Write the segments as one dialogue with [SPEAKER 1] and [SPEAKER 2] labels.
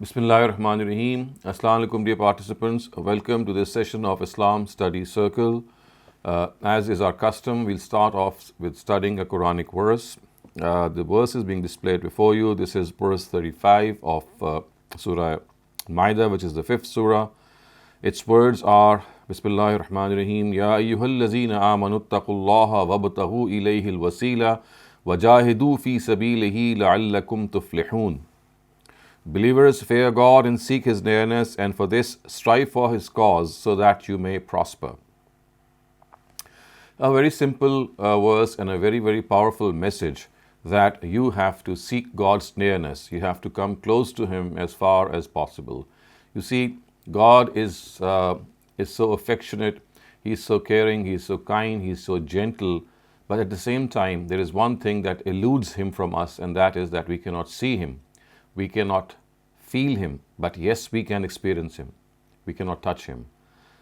[SPEAKER 1] Bismillahirrahmanirrahim. Assalamu alaikum, dear participants. Welcome to this session of Islam Study Circle. As is our custom, we'll start off with studying a Quranic verse. The verse is being displayed before you. This is verse 35 of Surah Maida, which is the fifth surah. Its words are Bismillahirrahmanirrahim. Ya ayyuhallazina amanu attaqullaha wabtaghu ilayhi alwasila wajahidu fi sabilihi la'allakum tuflihun. Believers, fear God and seek His nearness, and for this strive for His cause, so that you may prosper. A very simple verse and a very, very powerful message that you have to seek God's nearness. You have to come close to Him as far as possible. You see, God is so affectionate, He is so caring, He is so kind, He is so gentle, but at the same time, there is one thing that eludes Him from us, and that is that we cannot see Him. We cannot feel Him, but yes, we can experience Him. We cannot touch Him.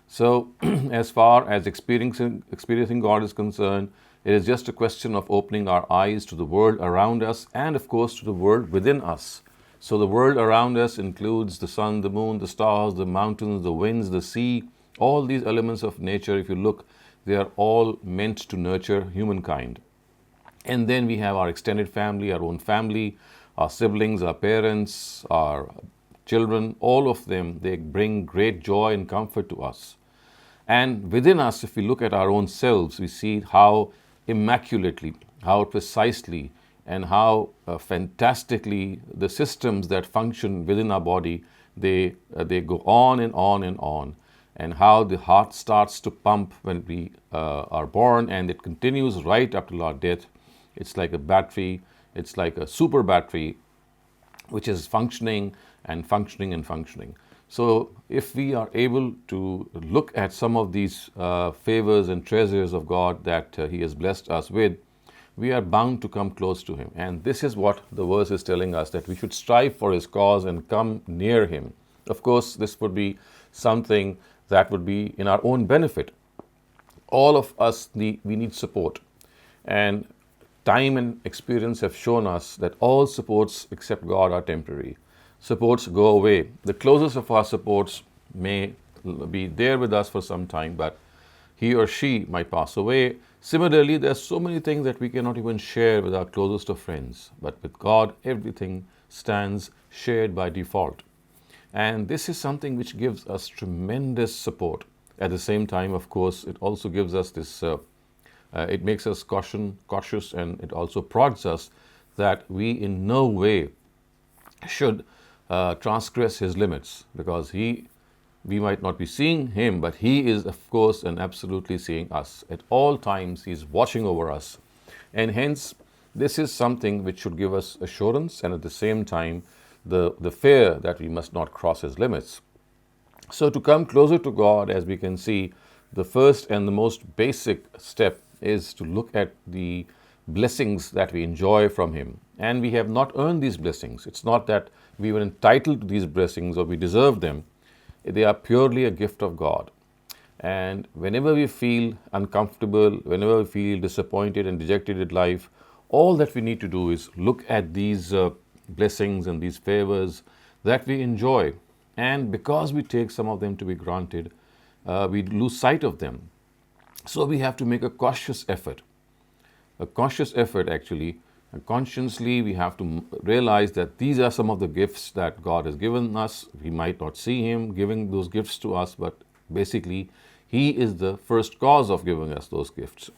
[SPEAKER 1] So, as far as experiencing God is concerned, it is just a question of opening our eyes to the world around us and, of course, to the world within us. So, the world around us includes the sun, the moon, the stars, the mountains, the winds, the sea. All these elements of nature, if you look, they are all meant to nurture humankind. And then we have our extended family, our own family, our siblings, our parents, our children, all of them, they bring great joy and comfort to us. And within us, if we look at our own selves, we see how immaculately, how precisely, and how fantastically the systems that function within our body, they go on and on and on. And how the heart starts to pump when we are born, and it continues right up to our death. It's like a battery. It's like a super battery which is functioning and functioning and functioning. So if we are able to look at some of these favors and treasures of God that He has blessed us with, we are bound to come close to Him. And this is what the verse is telling us, that we should strive for His cause and come near Him. Of course, this would be something that would be in our own benefit. All of us, we need support. And time and experience have shown us that all supports except God are temporary. Supports go away. The closest of our supports may be there with us for some time, but he or she might pass away. Similarly, there are so many things that we cannot even share with our closest of friends. But with God, everything stands shared by default. And this is something which gives us tremendous support. At the same time, of course, it also gives us this it makes us cautious, and it also prods us that we in no way should transgress His limits, because we might not be seeing Him, but He is, of course, and absolutely seeing us. At all times, He is watching over us. And hence, this is something which should give us assurance, and at the same time, the fear that we must not cross His limits. So to come closer to God, as we can see, the first and the most basic step is to look at the blessings that we enjoy from Him. And we have not earned these blessings. It's not that we were entitled to these blessings or we deserve them. They are purely a gift of God. And whenever we feel uncomfortable, whenever we feel disappointed and dejected in life, all that we need to do is look at these blessings and these favors that we enjoy. And because we take some of them to be granted, we lose sight of them. So we have to make a cautious effort actually, and consciously we have to realize that these are some of the gifts that God has given us. We might not see Him giving those gifts to us, but basically He is the first cause of giving us those gifts.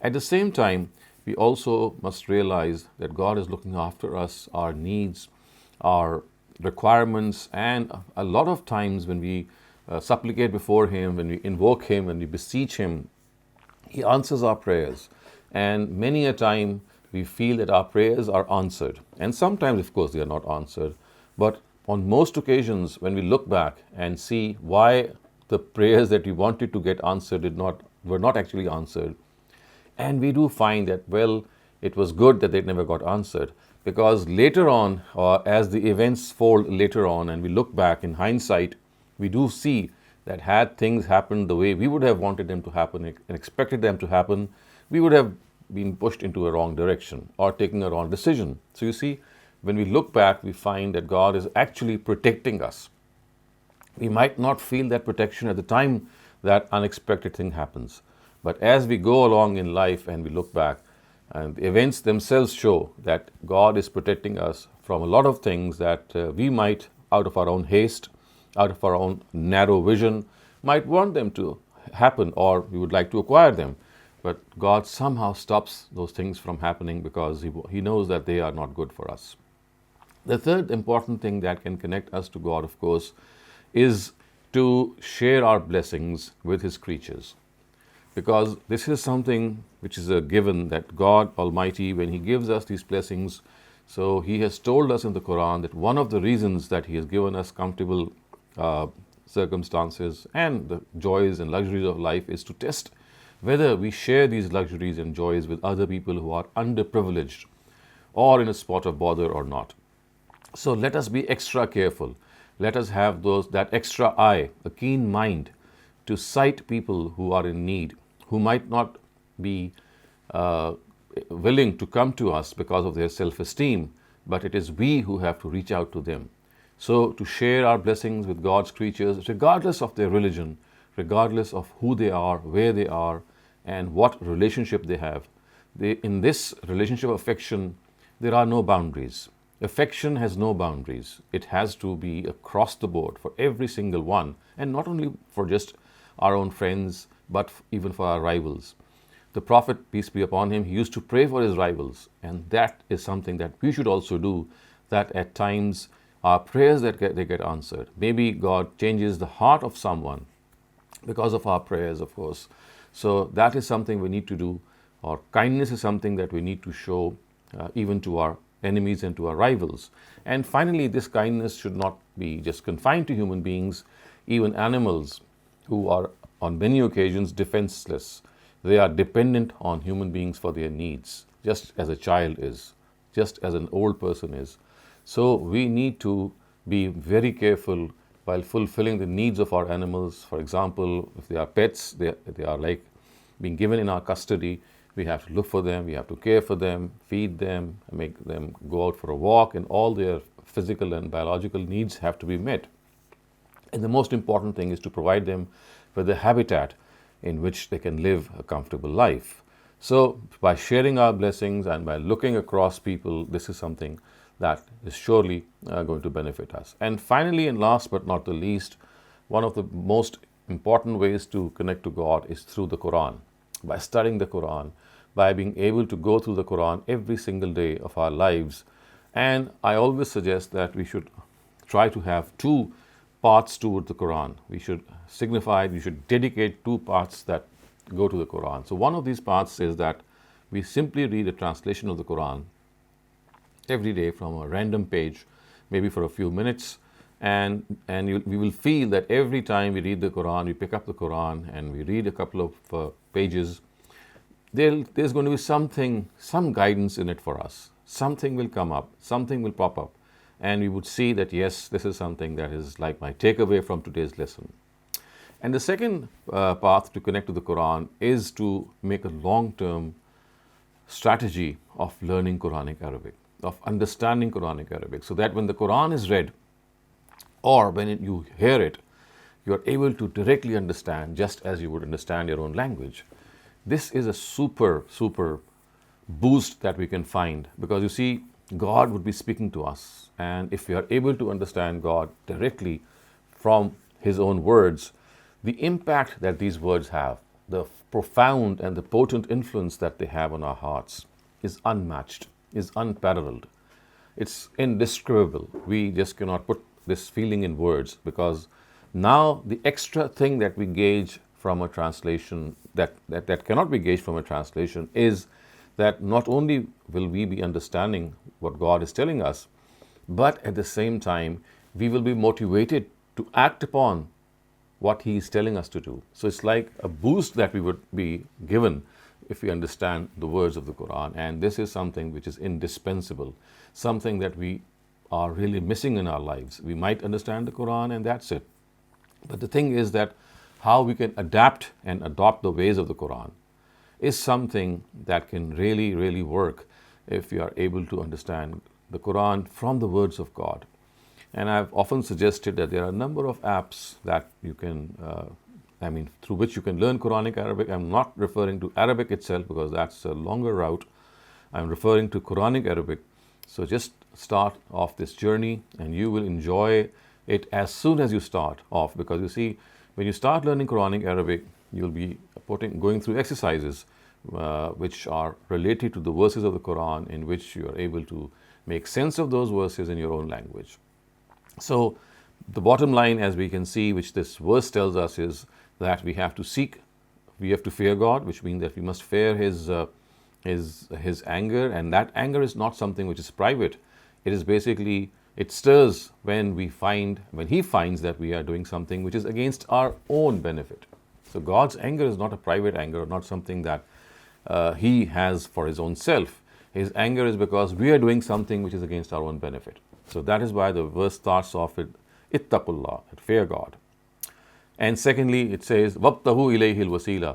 [SPEAKER 1] At the same time, we also must realize that God is looking after us, our needs, our requirements, and a lot of times when we supplicate before Him, when we invoke Him, when we beseech Him, He answers our prayers. And many a time we feel that our prayers are answered. And sometimes, of course, they are not answered. But on most occasions, when we look back and see why the prayers that we wanted to get answered were not actually answered, and we do find that, well, it was good that they never got answered. Because later on, or as the events fold later on, and we look back in hindsight, we do see that had things happened the way we would have wanted them to happen and expected them to happen, we would have been pushed into a wrong direction or taken a wrong decision. So you see, when we look back, we find that God is actually protecting us. We might not feel that protection at the time that unexpected thing happens. But as we go along in life and we look back, and the events themselves show that God is protecting us from a lot of things that we might, out of our own haste, out of our own narrow vision, might want them to happen, or we would like to acquire them. But God somehow stops those things from happening because He knows that they are not good for us. The third important thing that can connect us to God, of course, is to share our blessings with His creatures. Because this is something which is a given, that God Almighty, when He gives us these blessings, so He has told us in the Qur'an that one of the reasons that He has given us comfortable circumstances and the joys and luxuries of life is to test whether we share these luxuries and joys with other people who are underprivileged or in a spot of bother or not. So let us be extra careful. Let us have that extra eye, a keen mind to sight people who are in need, who might not be willing to come to us because of their self-esteem, but it is we who have to reach out to them. So to share our blessings with God's creatures, regardless of their religion, regardless of who they are, where they are, and what relationship they have. In this relationship of affection, there are no boundaries. Affection has no boundaries. It has to be across the board for every single one, and not only for just our own friends, but even for our rivals. The Prophet, peace be upon him, he used to pray for his rivals, and that is something that we should also do, that at times our prayers they get answered. Maybe God changes the heart of someone because of our prayers, of course. So that is something we need to do, or kindness is something that we need to show even to our enemies and to our rivals. And finally, this kindness should not be just confined to human beings, even animals who are on many occasions defenseless. They are dependent on human beings for their needs, just as a child is, just as an old person is. So we need to be very careful while fulfilling the needs of our animals. For example, if they are pets, they are like being given in our custody. We have to look for them, we have to care for them, feed them, make them go out for a walk, and all their physical and biological needs have to be met. And the most important thing is to provide them with a habitat in which they can live a comfortable life. So by sharing our blessings and by looking across people, this is something that is surely going to benefit us. And finally, and last but not the least, one of the most important ways to connect to God is through the Qur'an. By studying the Qur'an, by being able to go through the Qur'an every single day of our lives. And I always suggest that we should try to have two parts toward the Qur'an. We should dedicate 2 parts that go to the Qur'an. So one of these parts is that we simply read a translation of the Qur'an every day from a random page, maybe for a few minutes, and we will feel that every time we read the Qur'an, we pick up the Qur'an and we read a couple of pages, there's going to be some guidance in it for us. Something will come up, something will pop up, and we would see that yes, this is something that is like my takeaway from today's lesson. And the second path to connect to the Qur'an is to make a long-term strategy of learning Quranic Arabic, of understanding Quranic Arabic, so that when the Qur'an is read or when you hear it, you are able to directly understand just as you would understand your own language. This is a super boost that we can find, because you see, God would be speaking to us, and if we are able to understand God directly from His own words, the impact that these words have, the profound and the potent influence that they have on our hearts is unmatched, is unparalleled. It's indescribable. We just cannot put this feeling in words, because now the extra thing that we gauge from a translation that cannot be gauged from a translation is that not only will we be understanding what God is telling us, but at the same time we will be motivated to act upon what He is telling us to do. So it's like a boost that we would be given if we understand the words of the Qur'an. And this is something which is indispensable, something that we are really missing in our lives. We might understand the Qur'an and that's it. But the thing is that how we can adapt and adopt the ways of the Qur'an is something that can really work if we are able to understand the Quran from the words of God. And I've often suggested that there are a number of apps that you can, through which you can learn Quranic Arabic. I'm not referring to Arabic itself because that's a longer route. I'm referring to Quranic Arabic. So just start off this journey and you will enjoy it as soon as you start off, because you see, when you start learning Quranic Arabic, you'll be going through exercises which are related to the verses of the Quran, in which you are able to make sense of those verses in your own language. So the bottom line, as we can see, which this verse tells us, is that we have to fear God, which means that we must fear His anger, and that anger is not something which is private. It is basically, it stirs when He finds that we are doing something which is against our own benefit. So God's anger is not a private anger, or not something that He has for His own self. His anger is because we are doing something which is against our own benefit. So that is why the verse starts off with ittaqullah, fear God. And secondly, it says wabtahu ilayhi al-wasila,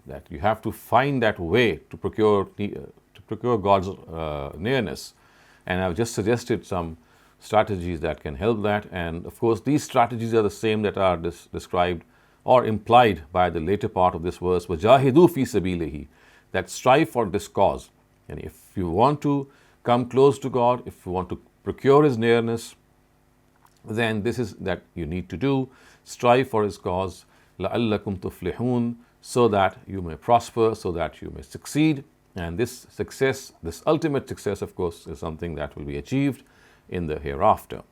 [SPEAKER 1] that you have to find that way to procure God's nearness. And I've just suggested some strategies that can help that. And of course, these strategies are the same that are described or implied by the later part of this verse, wajahidu fi sabilihi, that strive for this cause. And if you want to come close to God, if you want to procure His nearness, then this is that you need to do. Strive for His cause, la'allakum tuflihun, so that you may prosper, so that you may succeed. And this success, this ultimate success, of course, is something that will be achieved in the hereafter.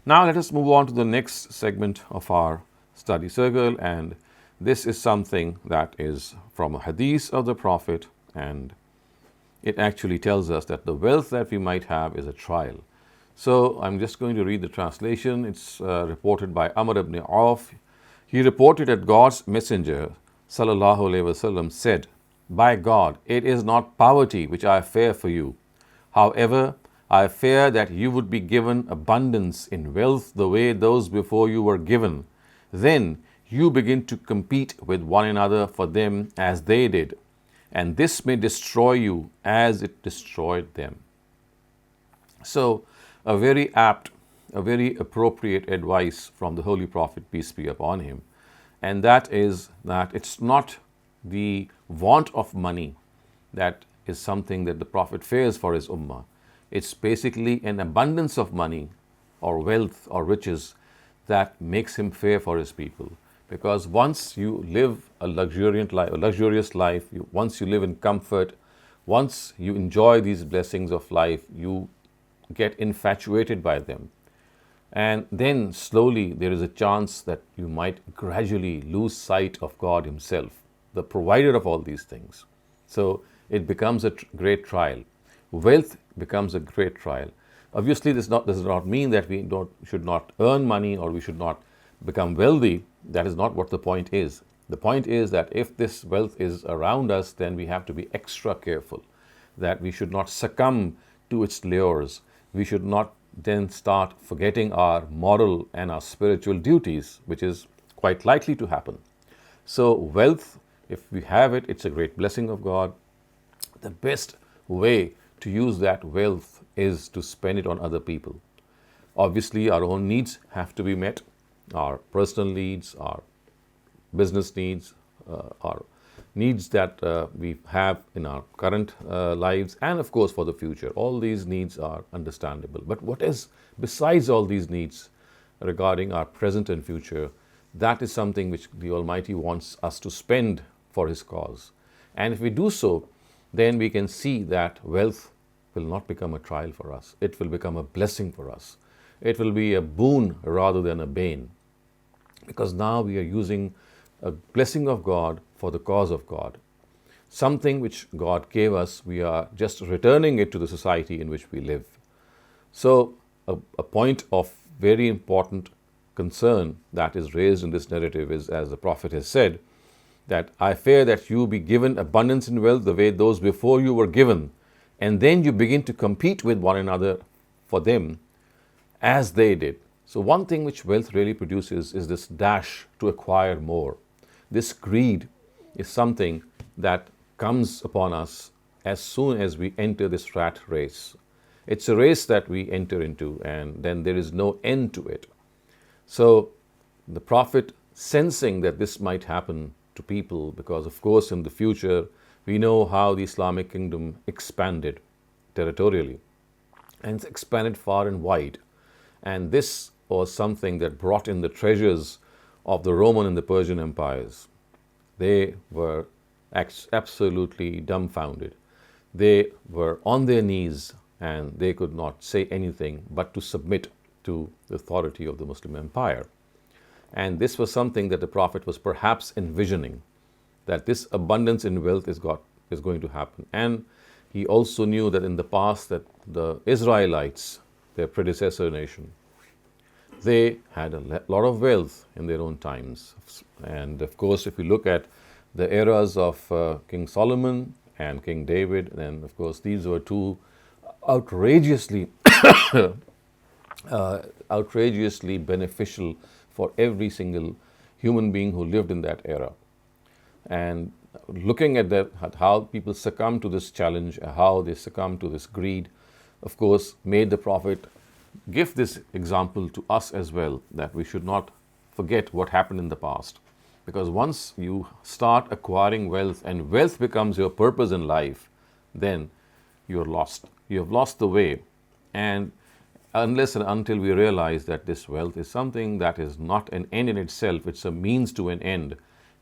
[SPEAKER 1] Now let us move on to the next segment of our study circle, and this is something that is from a hadith of the Prophet, and it actually tells us that the wealth that we might have is a trial. So I'm just going to read the translation. It's reported by Amr ibn Auf. He reported that God's messenger, sallallahu alaihi wasallam, said, "By God, it is not poverty which I fear for you. However, I fear that you would be given abundance in wealth the way those before you were given. Then you begin to compete with one another for them as they did, and this may destroy you as it destroyed them." So, a very apt, a very appropriate advice from the Holy Prophet, peace be upon him. And that is that it's not the want of money that is something that the Prophet fears for his ummah. It's basically an abundance of money or wealth or riches that makes him fear for his people. Because once you live a luxurious life, once you live in comfort, once you enjoy these blessings of life, you get infatuated by them. And then slowly there is a chance that you might gradually lose sight of God Himself, the provider of all these things. So it becomes a great trial. Wealth becomes a great trial. Obviously, this does not mean that we should not earn money or we should not become wealthy. That is not what the point is. The point is that if this wealth is around us, then we have to be extra careful, that we should not succumb to its lures. We should not then start forgetting our moral and our spiritual duties, which is quite likely to happen. So wealth, if we have it, it's a great blessing of God. The best way to use that wealth is to spend it on other people. Obviously, our own needs have to be met, our personal needs, our business needs, our needs that we have in our current lives, and of course for the future. All these needs are understandable. But what is besides all these needs regarding our present and future, that is something which the Almighty wants us to spend for His cause. And if we do so, then we can see that wealth will not become a trial for us. It will become a blessing for us. It will be a boon rather than a bane. Because now we are using a blessing of God for the cause of God. Something which God gave us, we are just returning it to the society in which we live. So a point of very important concern that is raised in this narrative is, as the Prophet has said, that I fear that you be given abundance in wealth the way those before you were given, and then you begin to compete with one another for them as they did. So one thing which wealth really produces is this dash to acquire more. This greed is something that comes upon us as soon as we enter this rat race. It's a race that we enter into, and then there is no end to it. So the Prophet, sensing that this might happen to people, because of course in the future we know how the Islamic kingdom expanded territorially, and it's expanded far and wide. And this was something that brought in the treasures of the Roman and the Persian empires. They were absolutely dumbfounded. They were on their knees and they could not say anything but to submit to the authority of the Muslim empire. And this was something that the Prophet was perhaps envisioning, that this abundance in wealth is going to happen. And he also knew that in the past that the Israelites, their predecessor nation, they had a lot of wealth in their own times. And of course, if you look at the eras of King Solomon and King David, then of course these were two outrageously beneficial for every single human being who lived in that era. And looking at that, at how people succumb to this challenge, how they succumb to this greed, of course, made the Prophet give this example to us as well, that we should not forget what happened in the past. Because once you start acquiring wealth and wealth becomes your purpose in life, then you're lost. You have lost the way. And unless and until we realize that this wealth is something that is not an end in itself, it's a means to an end,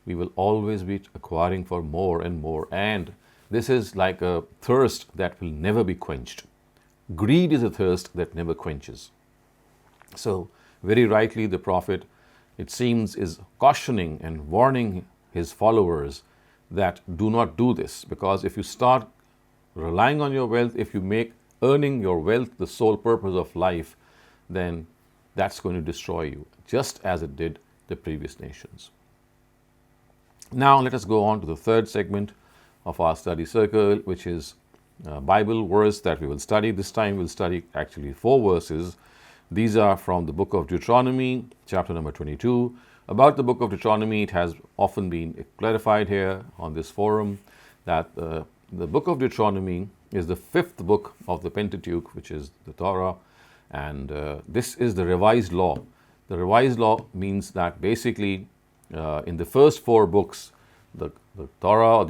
[SPEAKER 1] we will always be acquiring for more and more. And this is like a thirst that will never be quenched. Greed is a thirst that never quenches. So, very rightly, the Prophet, it seems, is cautioning and warning his followers that do not do this. Because if you start relying on your wealth, if you make earning your wealth the sole purpose of life, then that's going to destroy you, just as it did the previous nations. Now let us go on to the third segment of our study circle, which is Bible verse that we will study. This time we'll study actually 4 verses. These are from the book of Deuteronomy, chapter number 22. About the book of Deuteronomy, it has often been clarified here on this forum that the book of Deuteronomy is the 5th book of the Pentateuch, which is the Torah, and this is the revised law. The revised law means that basically in the first 4 books, the Torah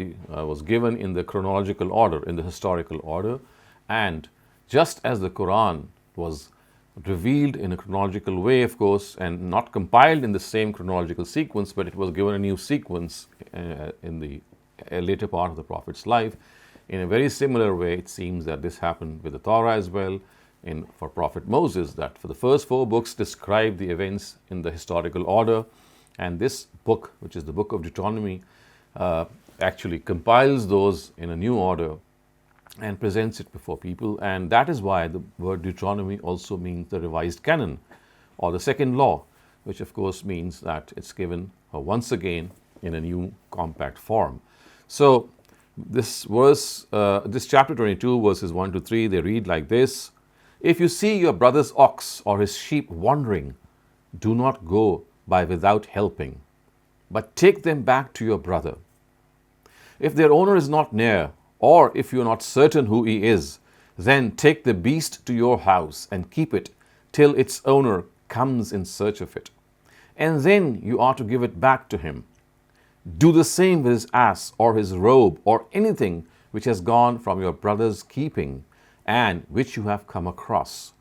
[SPEAKER 1] was given in the chronological order, in the historical order, and just as the Qur'an was revealed in a chronological way, of course, and not compiled in the same chronological sequence, but it was given a new sequence in the later part of the Prophet's life. In a very similar way, it seems that this happened with the Torah as well, for Prophet Moses, that for the first 4 books describe the events in the historical order, and this book, which is the book of Deuteronomy, actually compiles those in a new order and presents it before people. And that is why the word Deuteronomy also means the revised canon, or the second law, which of course means that it's given once again in a new compact form. So this verse, this chapter 22, verses 1 to 3, they read like this: If you see your brother's ox or his sheep wandering, do not go by without helping, but take them back to your brother. If their owner is not near, or if you are not certain who he is, then take the beast to your house and keep it till its owner comes in search of it. And then you are to give it back to him. Do the same with his ass or his robe or anything which has gone from your brother's keeping and which you have come across.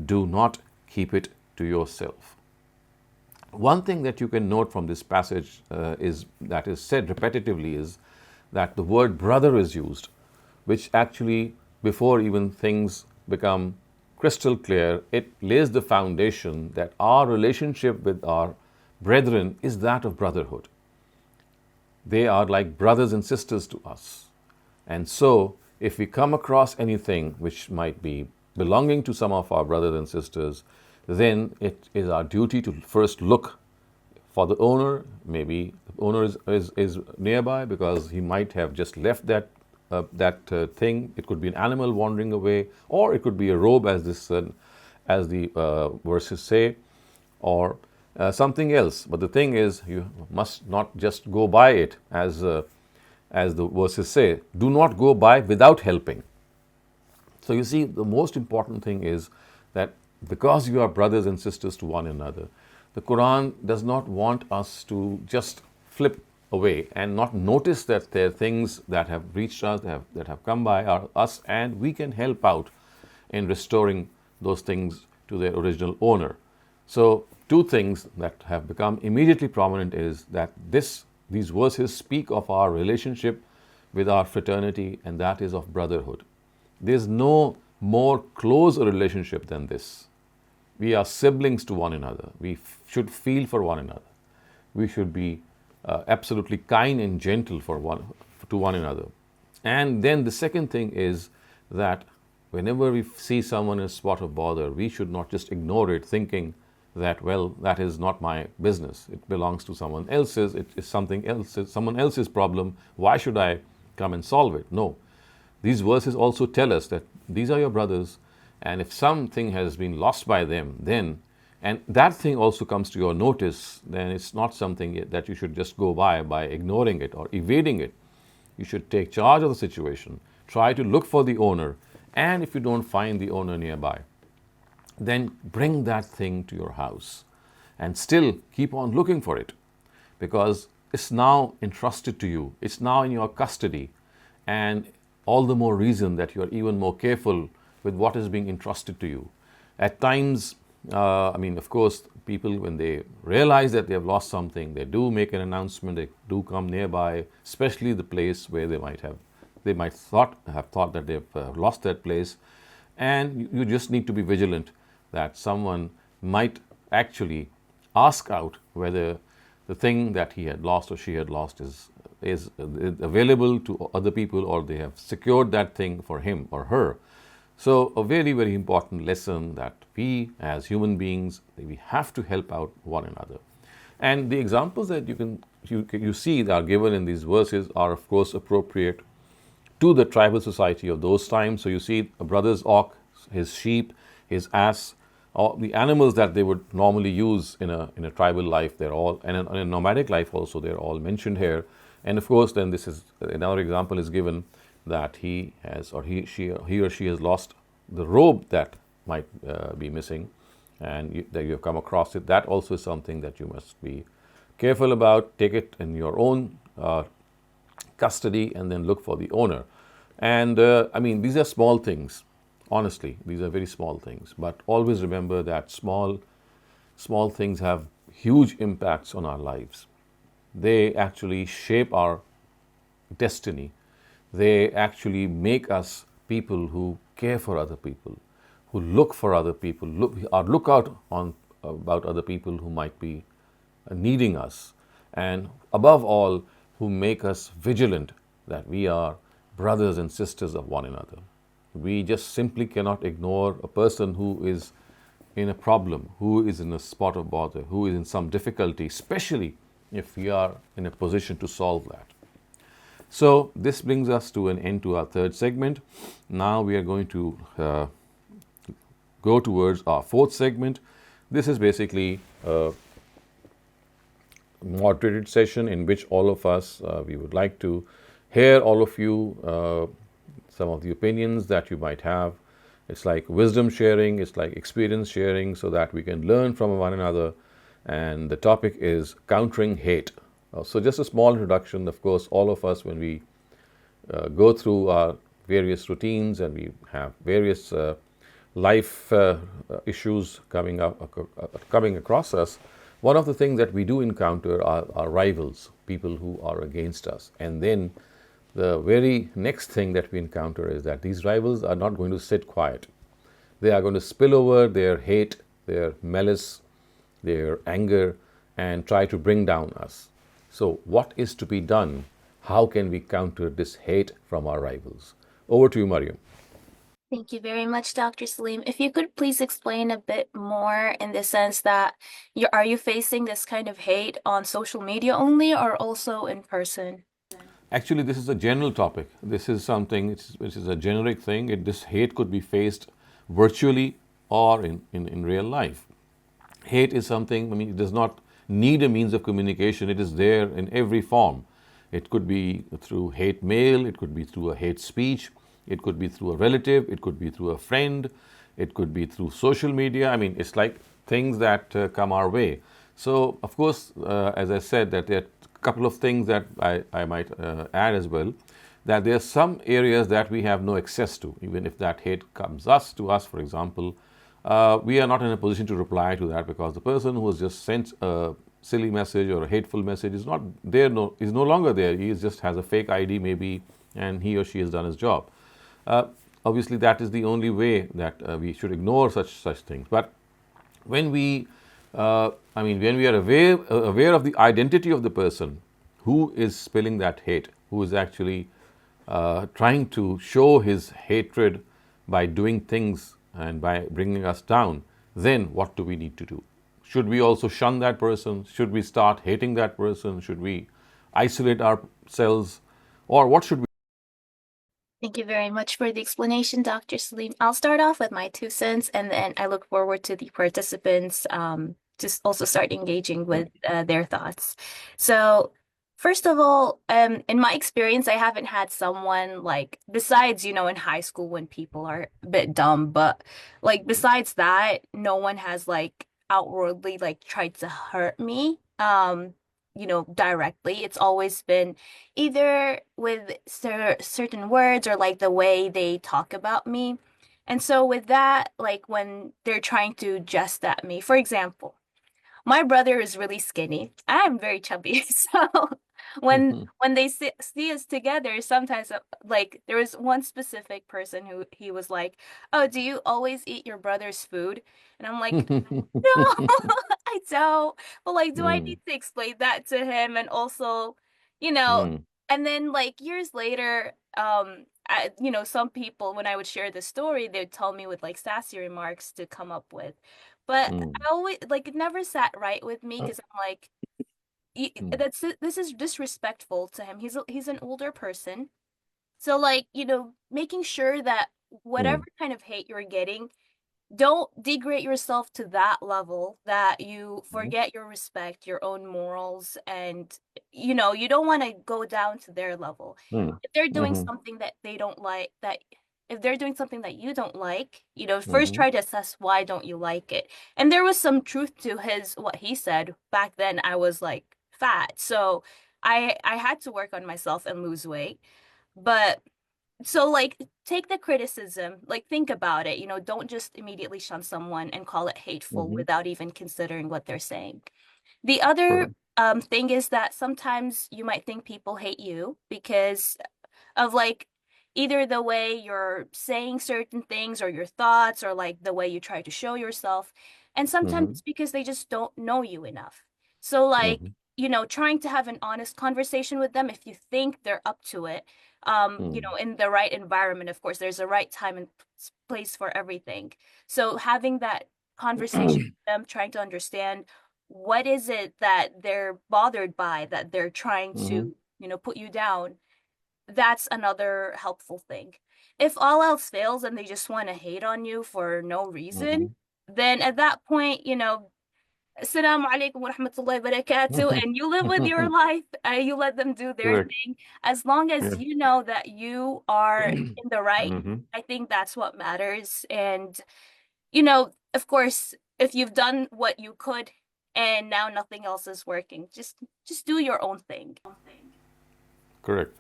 [SPEAKER 1] Do not keep it to yourself. One thing that you can note from this passage is said repetitively is that the word brother is used, which actually, before even things become crystal clear, it lays the foundation that our relationship with our brethren is that of brotherhood. They are like brothers and sisters to us. And so, if we come across anything which might be belonging to some of our brothers and sisters, then it is our duty to first look for the owner. Maybe the owner is nearby because he might have just left that thing. It could be an animal wandering away, or it could be a robe, as the verses say, or something else. But the thing is, you must not just go by it as as the verses say, do not go by without helping. So you see, the most important thing is that because you are brothers and sisters to one another, the Quran does not want us to just flip away and not notice that there are things that have reached us, that have come by us, and we can help out in restoring those things to their original owner. So, two things that have become immediately prominent is that these verses speak of our relationship with our fraternity, and that is of brotherhood. There's no more close a relationship than this. We are siblings to one another. We should feel for one another. We should be absolutely kind and gentle to one another. And then the second thing is that whenever we see someone in a spot of bother, we should not just ignore it thinking that, well, that is not my business. It belongs to someone else's. It is something else, someone else's problem. Why should I come and solve it? No. These verses also tell us that these are your brothers, and if something has been lost by them, then, and that thing also comes to your notice, then it's not something that you should just go by ignoring it or evading it. You should take charge of the situation, try to look for the owner, and if you don't find the owner nearby, then bring that thing to your house and still keep on looking for it, because it's now entrusted to you, it's now in your custody, and all the more reason that you are even more careful with what is being entrusted to you. At times, of course, people, when they realize that they have lost something, they do make an announcement, they do come nearby, especially the place where they might have thought that they've lost that place. And you just need to be vigilant that someone might actually ask out whether the thing that he had lost or she had lost is available to other people, or they have secured that thing for him or her. So a very, very important lesson that we as human beings, we have to help out one another. And the examples that you see that are given in these verses are of course appropriate to the tribal society of those times. So you see a brother's ox, his sheep, his ass, or the animals that they would normally use in a tribal life, they're all, and in a nomadic life also, they're all mentioned here. And of course, then this is another example is given that he or she has lost the robe that might be missing, and that you have come across it. That also is something that you must be careful about. Take it in your own custody and then look for the owner. And these are small things. Honestly, these are very small things. But always remember that small things have huge impacts on our lives. They actually shape our destiny. They actually make us people who care for other people, who look for other people, look out about other people who might be needing us, and above all, who make us vigilant that we are brothers and sisters of one another. We just simply cannot ignore a person who is in a problem, who is in a spot of bother, who is in some difficulty, especially if we are in a position to solve that. So this brings us to an end to our third segment. Now we are going to go towards our fourth segment. This is basically a moderated session in which all of us, we would like to hear all of you, some of the opinions that you might have. It's like wisdom sharing, it's like experience sharing, so that we can learn from one another. And the topic is countering hate. So just a small introduction. Of course, all of us, when we go through our various routines and we have various life issues coming across us, one of the things that we do encounter are rivals, people who are against us. And then the very next thing that we encounter is that these rivals are not going to sit quiet. They are going to spill over their hate, their malice, their anger, and try to bring down us. So what is to be done? How can we counter this hate from our rivals? Over to you, Mariam.
[SPEAKER 2] Thank you very much, Dr. Saleem. If you could please explain a bit more in the sense that are you facing this kind of hate on social media only or also in person?
[SPEAKER 1] Actually, this is a general topic. This is something which is a generic thing. This hate could be faced virtually or in real life. Hate is something, it does not need a means of communication. It is there in every form. It could be through hate mail, it could be through a hate speech, it could be through a relative, it could be through a friend, it could be through social media. I mean, it's like things that come our way. So, of course, as I said, that there are a couple of things that I might add as well, that there are some areas that we have no access to, even if that hate comes to us, for example. We are not in a position to reply to that because the person who has just sent a silly message or a hateful message is not there, is no longer there. He just has a fake ID maybe, and he or she has done his job. Obviously, that is the only way that we should ignore such things. But when we, when we are aware of the identity of the person who is spilling that hate, who is actually trying to show his hatred by doing things and by bringing us down, then what do we need to do? Should we also shun that person? Should we start hating that person? Should we isolate ourselves? Or what should we?
[SPEAKER 2] Thank you very much for the explanation, Dr. Saleem. I'll start off with my 2 cents, and then I look forward to the participants just also start engaging with their thoughts. So, first of all, in my experience, I haven't had someone like, besides, in high school when people are a bit dumb, but like besides that, no one has like outwardly like tried to hurt me. Directly. It's always been either with certain words or like the way they talk about me. And so with that, like when they're trying to jest at me, for example, my brother is really skinny. I'm very chubby. So when they see us together, sometimes like there was one specific person who he was like, "Oh, do you always eat your brother's food?" And I'm like, "No, I don't." But like, do I
[SPEAKER 1] Mm,
[SPEAKER 2] need to explain that to him? And also, you know,
[SPEAKER 1] mm,
[SPEAKER 2] and then like years later, some people when I would share the story, they'd tell me with like sassy remarks to come up with. But
[SPEAKER 1] mm,
[SPEAKER 2] I always like it never sat right with me because I'm like,
[SPEAKER 1] mm,
[SPEAKER 2] this is disrespectful to him. He's an older person. So like, making sure that whatever
[SPEAKER 1] mm,
[SPEAKER 2] kind of hate you're getting, don't degrade yourself to that level that you
[SPEAKER 1] mm,
[SPEAKER 2] forget your respect, your own morals, and you don't want to go down to their level.
[SPEAKER 1] mm,
[SPEAKER 2] If they're doing
[SPEAKER 1] mhm,
[SPEAKER 2] something that they don't like, that if they're doing something that you don't like, first
[SPEAKER 1] mhm,
[SPEAKER 2] try to assess why don't you like it. And there was some truth to his what he said. Back then I was like fat. So I had to work on myself and lose weight. But so like take the criticism, like think about it, don't just immediately shun someone and call it hateful
[SPEAKER 1] mhm.
[SPEAKER 2] without even considering what they're saying. The other
[SPEAKER 1] Correct.
[SPEAKER 2] thing is that sometimes you might think people hate you because of like either the way you're saying certain things or your thoughts or like the way you try to show yourself. And sometimes
[SPEAKER 1] Mhm,
[SPEAKER 2] it's because they just don't know you enough. So like,
[SPEAKER 1] mhm,
[SPEAKER 2] trying to have an honest conversation with them if you think they're up to it,
[SPEAKER 1] mm,
[SPEAKER 2] in the right environment, of course, there's a right time and place for everything. So having that conversation with them, trying to understand what is it that they're bothered by, that they're trying
[SPEAKER 1] mhm,
[SPEAKER 2] to, put you down, that's another helpful thing. If all else fails and they just want to hate on you for no reason,
[SPEAKER 1] mhm.
[SPEAKER 2] then at that point, Assalamu alaikum wa rahmatullahi wa barakatuh, and you live with your life, you let them do their
[SPEAKER 1] Correct.
[SPEAKER 2] thing. As long as
[SPEAKER 1] Yeah.
[SPEAKER 2] you know that you are in the right,
[SPEAKER 1] Mhm,
[SPEAKER 2] I think that's what matters. And, of course, if you've done what you could and now nothing else is working, just do your own thing.
[SPEAKER 1] correct.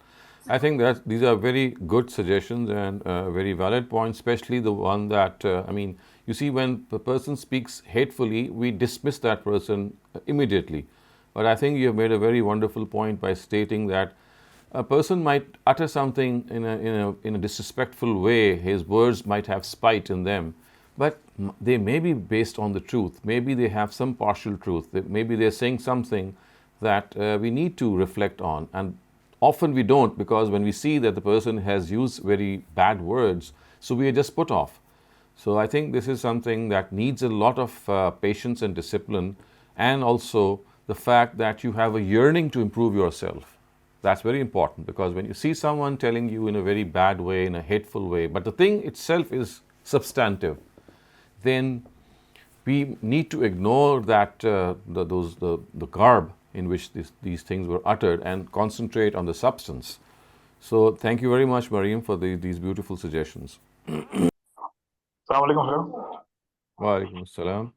[SPEAKER 1] I think that these are very good suggestions and very valid points, especially the one that, you see, when the person speaks hatefully, we dismiss that person immediately. But I think you have made a very wonderful point by stating that a person might utter something in a disrespectful way, his words might have spite in them, but they may be based on the truth. Maybe they have some partial truth. Maybe they're saying something that we need to reflect on. And often we don't, because when we see that the person has used very bad words, so we are just put off. So I think this is something that needs a lot of patience and discipline, and also the fact that you have a yearning to improve yourself. That's very important, because when you see someone telling you in a very bad way, in a hateful way, but the thing itself is substantive, then we need to ignore that the garb in which these things were uttered and concentrate on the substance. So thank you very much, Mariam, for these beautiful suggestions.
[SPEAKER 3] Assalamu alaikum, sir.
[SPEAKER 1] Wa alaikum assalam.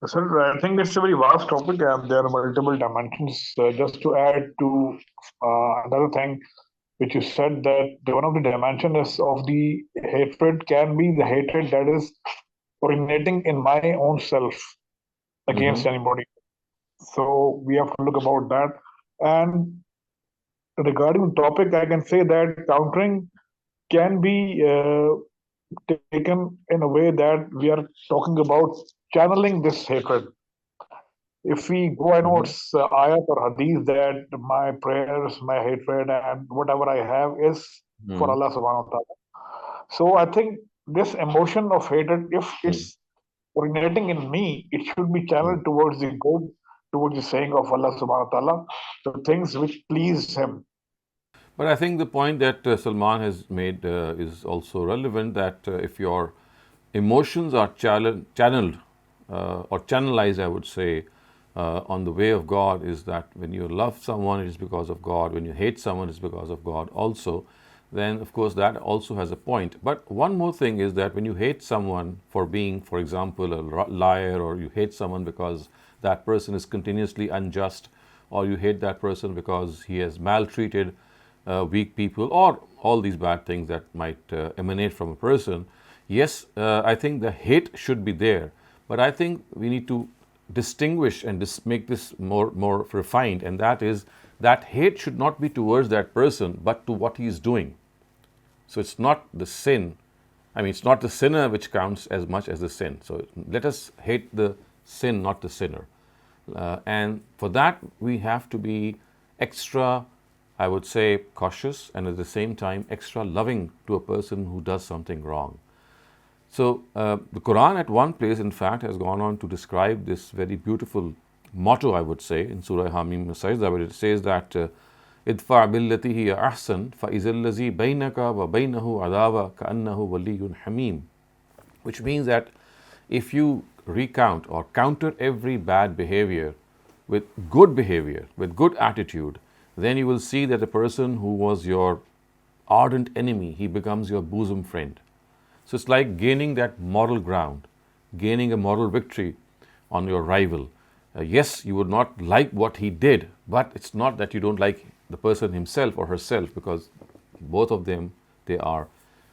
[SPEAKER 3] Sir, I think it's a very vast topic and there are multiple dimensions. Just to add to another thing which you said, that one of the dimensions of the hatred can be the hatred that is originating in my own self against anybody. So we have to look about that. And regarding the topic, I can say that countering can be taken in a way that we are talking about channeling this hatred. If we go, I know it's ayat or hadith that my prayers, my hatred, and whatever I have is for Allah subhanahu wa ta'ala. So I think this emotion of hatred, if it's originating in me, it should be channeled towards the good, towards the saying of Allah subhanahu wa ta'ala, the things which please Him.
[SPEAKER 1] But I think the point that Salman has made is also relevant, that if your emotions are channeled or channelized, I would say, on the way of God, is that when you love someone, it is because of God. When you hate someone, it is because of God also. Then, of course, that also has a point. But one more thing is that when you hate someone for being, for example, a liar, or you hate someone because that person is continuously unjust, or you hate that person because he has maltreated weak people, or all these bad things that might emanate from a person, yes, I think the hate should be there. But I think we need to distinguish and make this more refined, and that is that hate should not be towards that person, but to what he is doing. So it's not the sin. I mean, it's not the sinner which counts as much as the sin. So let us hate the sin, not the sinner. And for that, we have to be extra, I would say, cautious, and at the same time extra loving to a person who does something wrong. So the Qur'an at one place, in fact, has gone on to describe this very beautiful motto, I would say, in Surah Hamim Sajda, where it says that idfa billati hiya ahsan fa izal ladhi bainaka wa bainahu adawa ka'annahu waliyyun hamim, which means that if you recount or counter every bad behavior with good attitude, then you will see that a person who was your ardent enemy, he becomes your bosom friend. So it's like gaining that moral ground, gaining a moral victory on your rival. Yes, you would not like what he did, but it's not that you don't like the person himself or herself, because both of them, they are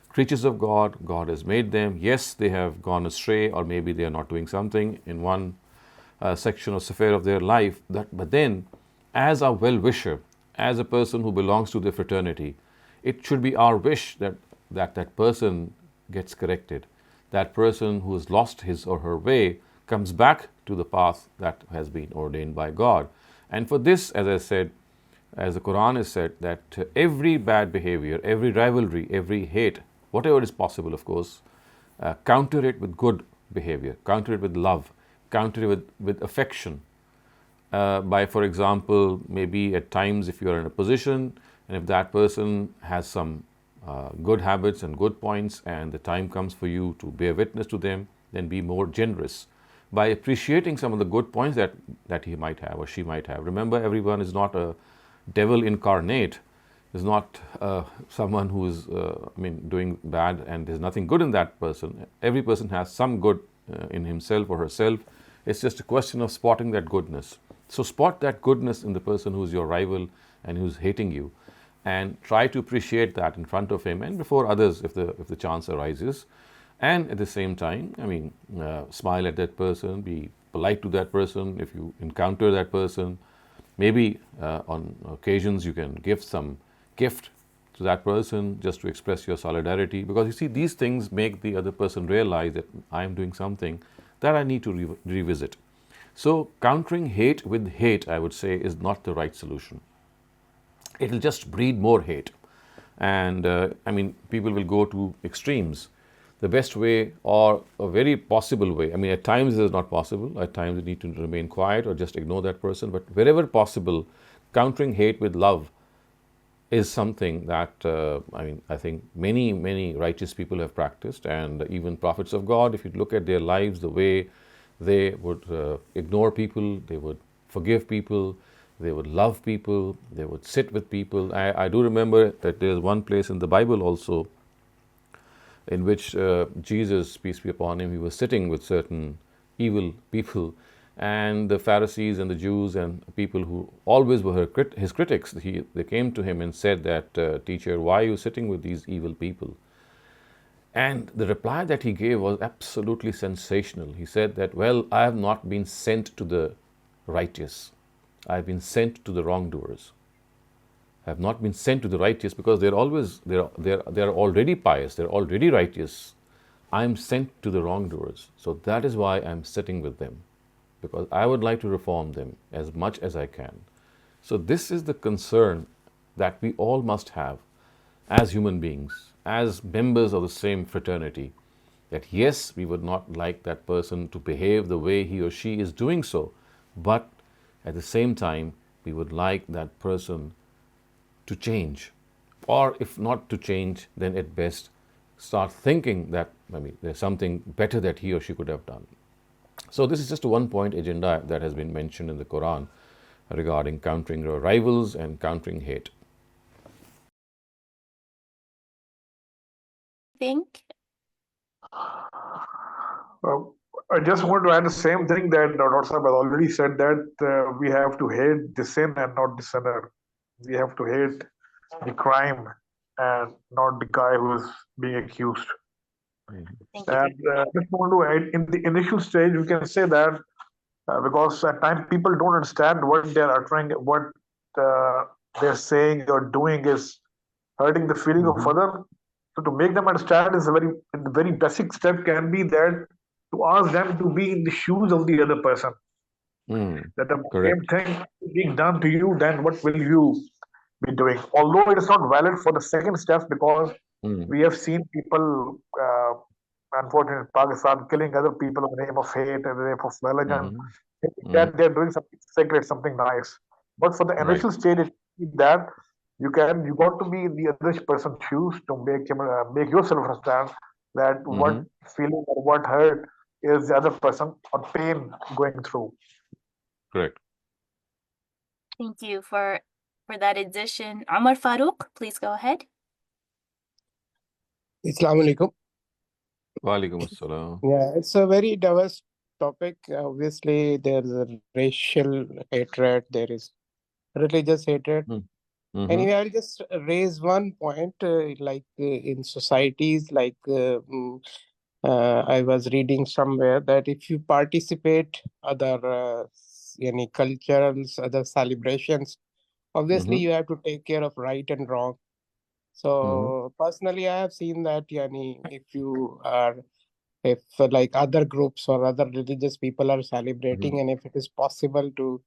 [SPEAKER 1] creatures of God. God has made them. Yes, they have gone astray, or maybe they are not doing something in one section or sphere of their life. But then, as a well-wisher, as a person who belongs to the fraternity, it should be our wish that person gets corrected. That person who has lost his or her way comes back to the path that has been ordained by God. And for this, as I said, as the Quran has said, that every bad behavior, every rivalry, every hate, whatever is possible, of course, counter it with good behavior, counter it with love, counter it with affection. By, for example, maybe at times if you are in a position and if that person has some good habits and good points, and the time comes for you to bear witness to them, then be more generous by appreciating some of the good points that he might have or she might have. Remember, everyone is not a devil incarnate, is not someone who is doing bad and there's nothing good in that person. Every person has some good in himself or herself. It's just a question of spotting that goodness. So spot that goodness in the person who's your rival and who's hating you, and try to appreciate that in front of him and before others if the chance arises. And at the same time, smile at that person, be polite to that person if you encounter that person. Maybe on occasions you can give some gift to that person just to express your solidarity, because you see, these things make the other person realize that I am doing something that I need to revisit. So countering hate with hate, I would say, is not the right solution. It will just breed more hate. And people will go to extremes. The best way, or a very possible way, at times it is not possible, at times you need to remain quiet or just ignore that person, but wherever possible, countering hate with love is something that I think many righteous people have practiced, and even prophets of God, if you look at their lives, the way they would ignore people, they would forgive people, they would love people, they would sit with people. I do remember that there's one place in the Bible also in which Jesus, peace be upon him, he was sitting with certain evil people, and the Pharisees and the Jews and people who always were his critics, they came to him and said that, teacher, why are you sitting with these evil people? And the reply that he gave was absolutely sensational. He said that, well, I have not been sent to the righteous. I have been sent to the wrongdoers. I have not been sent to the righteous because they're already pious, they're already righteous. I'm sent to the wrongdoers. So that is why I'm sitting with them, because I would like to reform them as much as I can. So this is the concern that we all must have as human beings, as members of the same fraternity, that yes, we would not like that person to behave the way he or she is doing so, but at the same time, we would like that person to change, or if not to change, then at best start thinking that maybe there's something better that he or she could have done. So this is just a one-point agenda that has been mentioned in the Quran regarding countering rivals and countering hate.
[SPEAKER 2] Think.
[SPEAKER 3] I just want to add the same thing that Dr. Saab has already said, that we have to hate the sin and not the sinner. We have to hate the crime and not the guy who is being accused.
[SPEAKER 2] Thank you.
[SPEAKER 3] And just want to add, in the initial stage, we can say that because at times people don't understand what they're uttering, what they're saying or doing is hurting the feeling of other. So to make them understand is the very basic step can be that to ask them to be in the shoes of the other person. That the same
[SPEAKER 1] Correct.
[SPEAKER 3] thing being done to you, then what will you be doing? Although it is not valid for the second step, because we have seen people, unfortunately, in Pakistan, killing other people in the name of hate and the name of religion, thinking that they're doing something sacred, something nice. But for the
[SPEAKER 1] Right.
[SPEAKER 3] initial stage, that you got to be in the other person's shoes to make yourself understand that what feeling or what hurt is the other person or pain going through.
[SPEAKER 1] Correct.
[SPEAKER 2] Thank you for that addition. Omar Farouk, please go ahead.
[SPEAKER 4] Assalamu alaikum.
[SPEAKER 1] Walaikum assalam.
[SPEAKER 4] Yeah, it's a very diverse topic. Obviously, there's a racial hatred, there is religious hatred. Anyway, I'll just raise one point, in societies, I was reading somewhere that if you participate other any cultures, other celebrations, obviously you have to take care of right and wrong. So personally, I have seen that, yani, if like other groups or other religious people are celebrating, and if it is possible to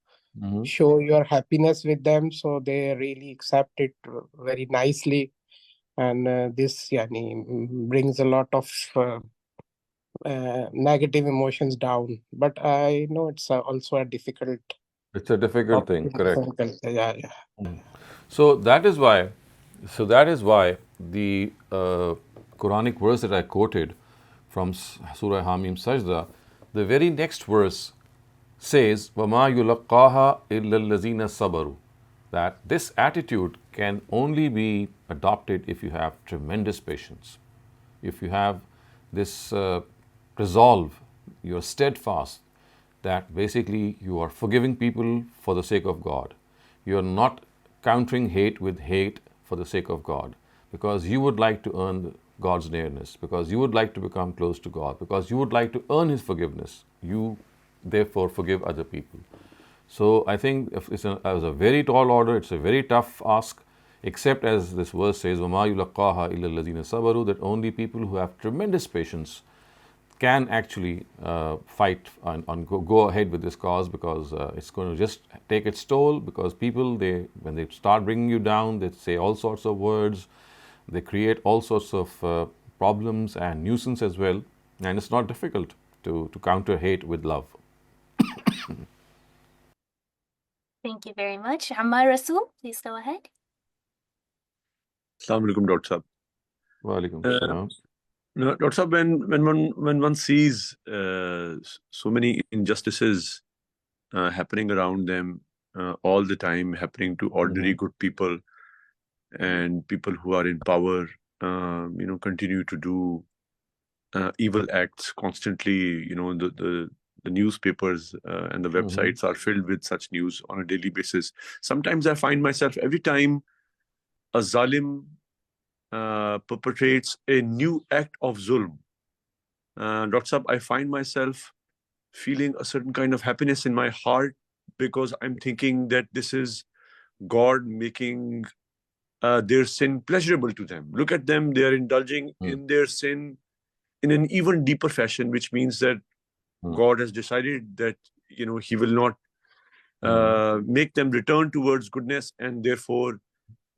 [SPEAKER 4] show your happiness with them, so they really accept it very nicely, and this, yani, brings a lot of negative emotions down. But I know it's also a difficult.
[SPEAKER 1] It's a difficult thing. Correct.
[SPEAKER 4] Yeah.
[SPEAKER 1] So that is why the Quranic verse that I quoted from Surah Hamim Sajda, the very next verse says, وَمَا يُلَقَّاهَا إِلَّا الَّذِينَ صَبَرُوا, that this attitude can only be adopted if you have tremendous patience, if you have this resolve, you're steadfast, that basically you are forgiving people for the sake of God. You are not countering hate with hate for the sake of God, because you would like to earn God's nearness, because you would like to become close to God, because you would like to earn His forgiveness. You therefore forgive other people. So I think it's a very tall order, it's a very tough ask, except as this verse says, وَمَا يُلَقَّاهَا إِلَّا الَّذِينَ صَبَرُوا, that only people who have tremendous patience can actually fight and go ahead with this cause, because it's going to just take its toll, because people, when they start bringing you down, they say all sorts of words, they create all sorts of problems and nuisance as well, and it's not difficult to counter hate with love.
[SPEAKER 2] Thank you very much. Ammar Rasool, please go ahead.
[SPEAKER 5] Assalamu alaikum, Dr. Saab.
[SPEAKER 1] Walaikum assalam.
[SPEAKER 5] Dr. Saab, when one sees so many injustices happening around them all the time, happening to ordinary good people, and people who are in power, continue to do evil acts constantly. The newspapers and the websites are filled with such news on a daily basis. Sometimes I find myself, every time a zalim perpetrates a new act of zulm, Dr. Saab, I find myself feeling a certain kind of happiness in my heart, because I'm thinking that this is God making their sin pleasurable to them. Look at them, they are indulging in their sin in an even deeper fashion, which means that God has decided that He will not make them return towards goodness, and therefore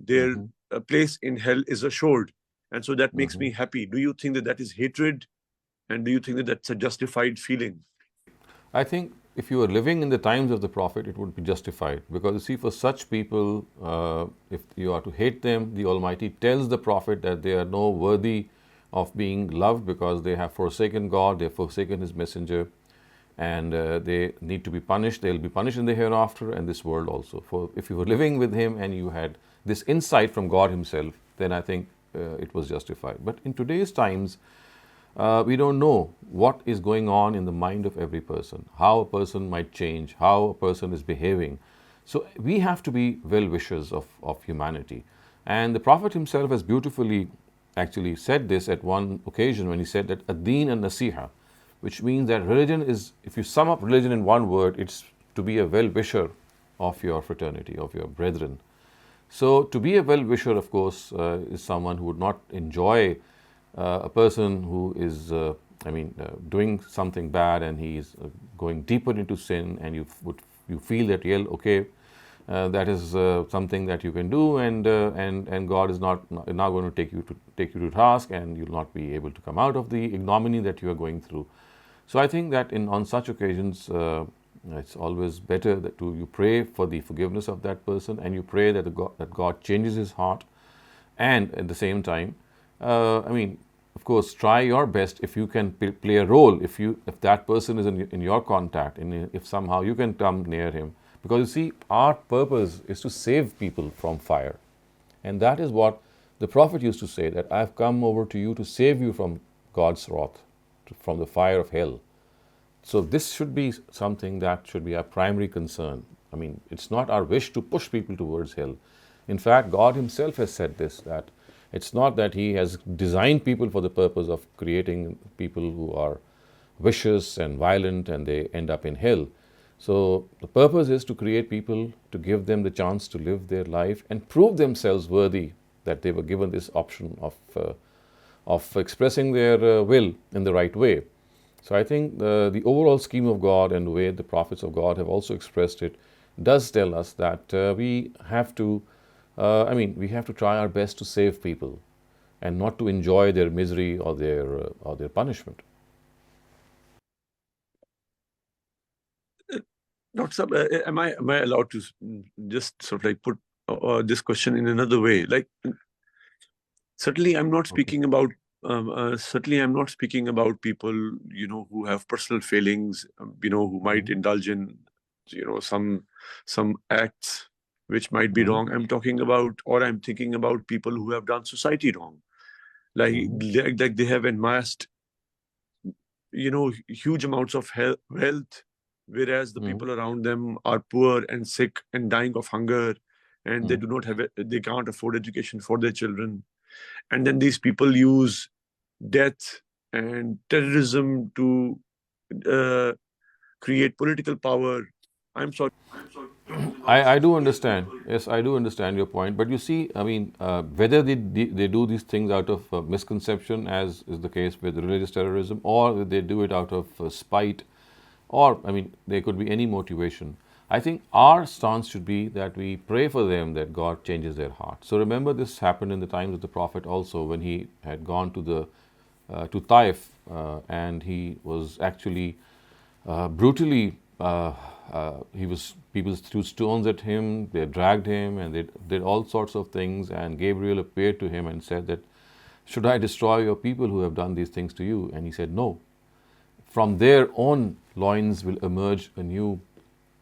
[SPEAKER 5] their place in hell is assured. And so that makes me happy. Do you think that that is hatred? And do you think that that's a justified feeling?
[SPEAKER 1] I think if you were living in the times of the Prophet, it would be justified. Because you see, for such people, if you are to hate them, the Almighty tells the Prophet that they are no worthy of being loved, because they have forsaken God, they have forsaken His messenger, and they need to be punished. They will be punished in the hereafter and this world also. For if you were living with Him and you had this insight from God Himself, then I think it was justified. But in today's times, we don't know what is going on in the mind of every person, how a person might change, how a person is behaving. So we have to be well-wishers of humanity. And the Prophet himself has beautifully actually said this at one occasion, when he said that ad-deen an-nasiha, which means that religion is, if you sum up religion in one word, it's to be a well-wisher of your fraternity, of your brethren. So to be a well-wisher, of course, is someone who would not enjoy a person who is, doing something bad, and he is going deeper into sin, and you feel that, okay, that is something that you can do, and God is not going to take you to task, and you'll not be able to come out of the ignominy that you are going through. So I think that on such occasions, it's always better that you pray for the forgiveness of that person, and you pray that God changes his heart, and at the same time, of course, try your best if you can play a role. If that person is in your contact, and if somehow you can come near him, because you see, our purpose is to save people from fire, and that is what the Prophet used to say, that I've come over to you to save you from God's wrath, from the fire of hell. So this should be something that should be our primary concern. It's not our wish to push people towards hell. In fact, God himself has said this, that it's not that he has designed people for the purpose of creating people who are vicious and violent and they end up in hell. So the purpose is to create people, to give them the chance to live their life and prove themselves worthy, that they were given this option of expressing their will in the right way. So I think the overall scheme of God and the way the prophets of God have also expressed it does tell us that we have to try our best to save people and not to enjoy their misery or their punishment.
[SPEAKER 5] Dr. Saab, am I allowed to just sort of like put this question in another way? Like, certainly I'm not speaking about people, who have personal failings, who might indulge in, some acts which might be wrong. I'm thinking about people who have done society wrong. Like they have amassed, huge amounts of wealth, whereas the people around them are poor and sick and dying of hunger, and they can't afford education for their children. And then these people use death and terrorism to create political power. I'm sorry.
[SPEAKER 1] I do understand. Yes, I do understand your point. But you see, whether they do these things out of misconception, as is the case with religious terrorism, or they do it out of spite, or there could be any motivation. I think our stance should be that we pray for them, that God changes their heart. So remember, this happened in the times of the Prophet also, when he had gone to Taif, and he was actually brutally. People threw stones at him, they dragged him, and they did all sorts of things. And Gabriel appeared to him and said that, should I destroy your people who have done these things to you? And he said, no. From their own loins will emerge a new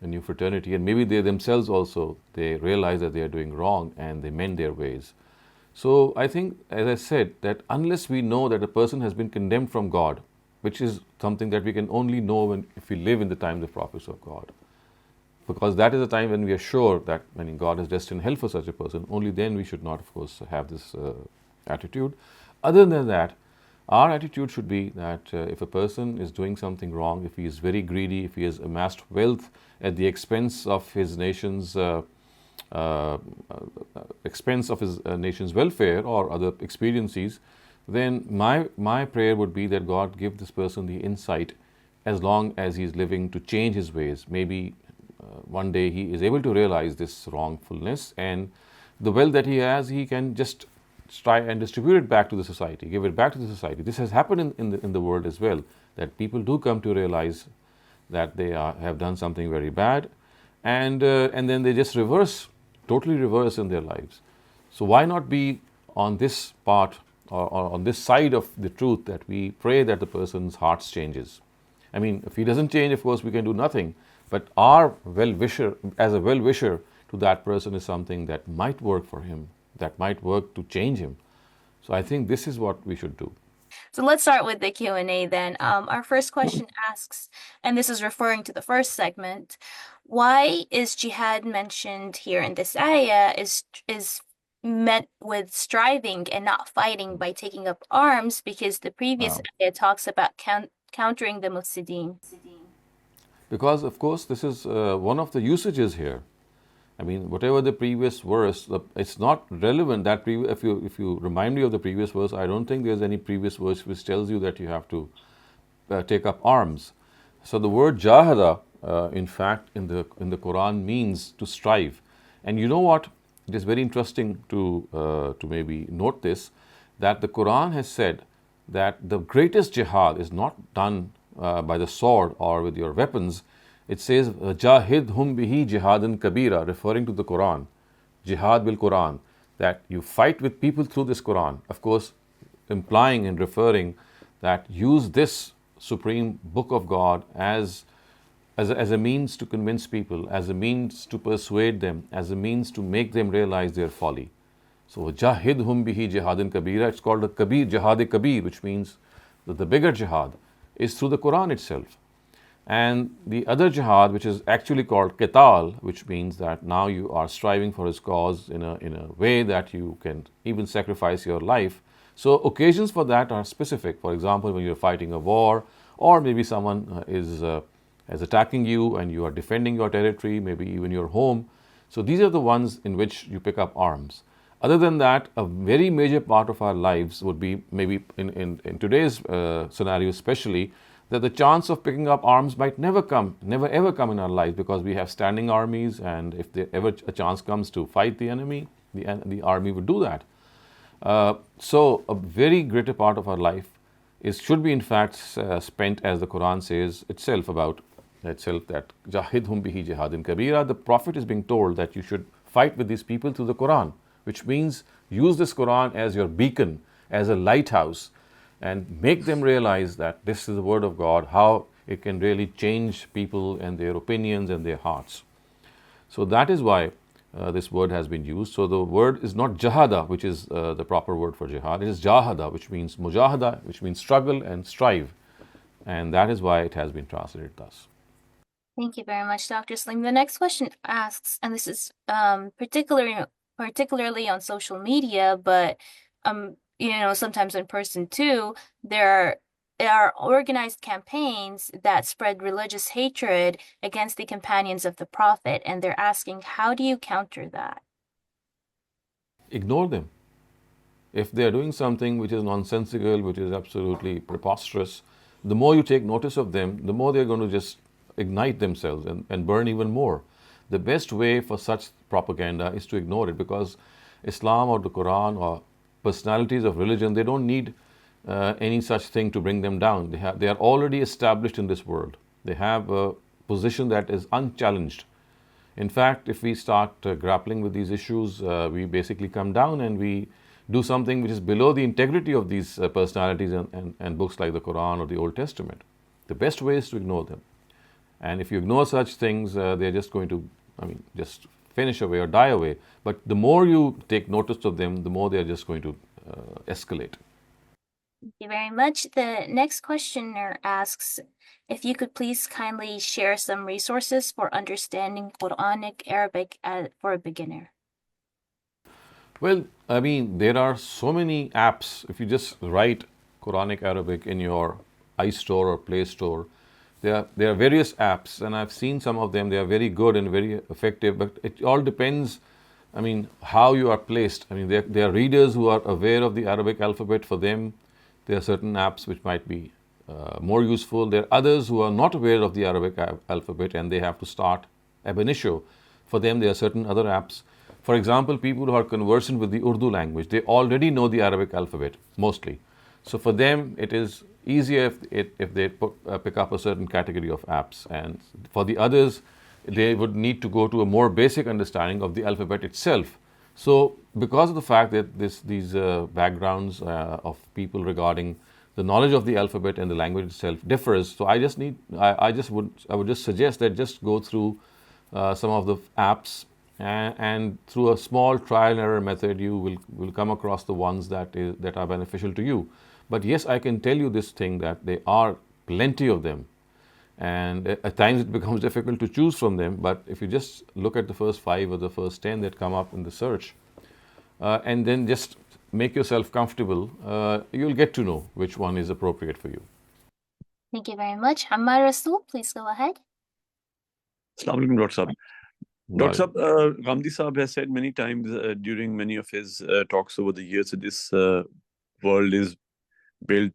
[SPEAKER 1] a new fraternity, and maybe they themselves also, they realize that they are doing wrong and they mend their ways. So I think, as I said, that unless we know that a person has been condemned from God, which is something that we can only know if we live in the times of prophets of God, because that is the time when we are sure that when God is destined hell for such a person, only then we should not, of course, have this attitude. Other than that, our attitude should be that if a person is doing something wrong, if he is very greedy, if he has amassed wealth at the expense of his nation's welfare or other expediencies, then my prayer would be that God give this person the insight, as long as he is living, to change his ways. Maybe one day he is able to realize this wrongfulness, and the wealth that he has, he can just try and distribute it back to the society, give it back to the society. This has happened in the world as well, that people do come to realize that they have done something very bad, and then they just totally reverse in their lives. So why not be on this part, or on this side of the truth, that we pray that the person's heart changes. I mean, if he doesn't change, of course, we can do nothing. But our well-wisher, as a well-wisher to that person, is something that might work for him, that might work to change him. So I think this is what we should do.
[SPEAKER 2] So let's start with the Q&A then. Our first question asks, and this is referring to the first segment, why is jihad mentioned here in this ayah is met with striving and not fighting by taking up arms, because the previous ayah talks about countering the mufsideen?
[SPEAKER 1] Because, of course, this is one of the usages here. I mean, whatever the previous verse, it's not relevant. That if you remind me of the previous verse, I don't think there's any previous verse which tells you that you have to take up arms. So the word jahada, in fact, in the Qur'an means to strive. And you know what? It is very interesting to maybe note this, that the Qur'an has said that the greatest jihad is not done by the sword or with your weapons. It says, Jahidhum bihi jihadan kabira, referring to the Quran, jihad bil Quran, that you fight with people through this Quran. Of course, implying and referring that use this supreme book of God as a means to convince people, as a means to persuade them, as a means to make them realize their folly. So, Jahidhum bihi jihadan kabira, it's called a kabir, jihad-e-kabir, which means that the bigger jihad is through the Quran itself. And the other jihad, which is actually called qital, which means that now you are striving for his cause in a way that you can even sacrifice your life. So occasions for that are specific. For example, when you're fighting a war, or maybe someone is attacking you and you are defending your territory, maybe even your home. So these are the ones in which you pick up arms. Other than that, a very major part of our lives would be, maybe in today's scenario especially, that the chance of picking up arms might never ever come in our lives, because we have standing armies, and if there ever a chance comes to fight the enemy, the army would do that. So a very greater part of our life should be in fact spent, as the Quran says itself about itself, that Jahidhum bihi jihadin kabira. The Prophet is being told that you should fight with these people through the Quran, which means use this Quran as your beacon, as a lighthouse, and make them realize that this is the word of God, how it can really change people and their opinions and their hearts. So that is why this word has been used. So the word is not jahada, which is the proper word for jihad. It is jahada, which means mujahada, which means struggle and strive. And that is why it has been translated thus.
[SPEAKER 2] Thank you very much, Dr. Saleem. The next question asks, and this is particularly on social media, but sometimes in person too, there are organized campaigns that spread religious hatred against the companions of the Prophet, and they're asking, how do you counter that?
[SPEAKER 1] Ignore them. If they are doing something which is nonsensical, which is absolutely preposterous, the more you take notice of them, the more they're going to just ignite themselves and burn even more. The best way for such propaganda is to ignore it, because Islam or the Quran or personalities of religion, they don't need any such thing to bring them down. They are already established in this world. They have a position that is unchallenged. In fact, if we start grappling with these issues, we basically come down and we do something which is below the integrity of these personalities and books like the Quran or the Old Testament. The best way is to ignore them. And if you ignore such things, they're just going to, just finish away or die away. But the more you take notice of them, the more they're just going to escalate.
[SPEAKER 2] Thank you very much. The next questioner asks if you could please kindly share some resources for understanding Quranic Arabic for a beginner.
[SPEAKER 1] Well, there are so many apps. If you just write Quranic Arabic in your iStore or Play Store, there are various apps, and I've seen some of them. They are very good and very effective, but it all depends, how you are placed. There are readers who are aware of the Arabic alphabet. For them, there are certain apps which might be more useful. There are others who are not aware of the Arabic alphabet and they have to start ab initio. For them, there are certain other apps. For example, people who are conversant with the Urdu language, they already know the Arabic alphabet, mostly. So for them, it is easier if they pick up a certain category of apps. And for the others, they would need to go to a more basic understanding of the alphabet itself. So because of the fact that these backgrounds of people regarding the knowledge of the alphabet and the language itself differs, so I would just suggest that just go through some of the apps, and through a small trial and error method, you will come across the ones that are beneficial to you. But yes, I can tell you this thing, that there are plenty of them, and at times it becomes difficult to choose from them. But if you just look at the first 5 or the first 10 that come up in the search, and then just make yourself comfortable, you'll get to know which one is appropriate for you.
[SPEAKER 2] Thank you very much. Ammar Rasul, please go ahead.
[SPEAKER 5] Assalamu alaikum, Dr. Saab. Dr. Saab, Ghamidi Saab has said many times during many of his talks over the years that this world is built,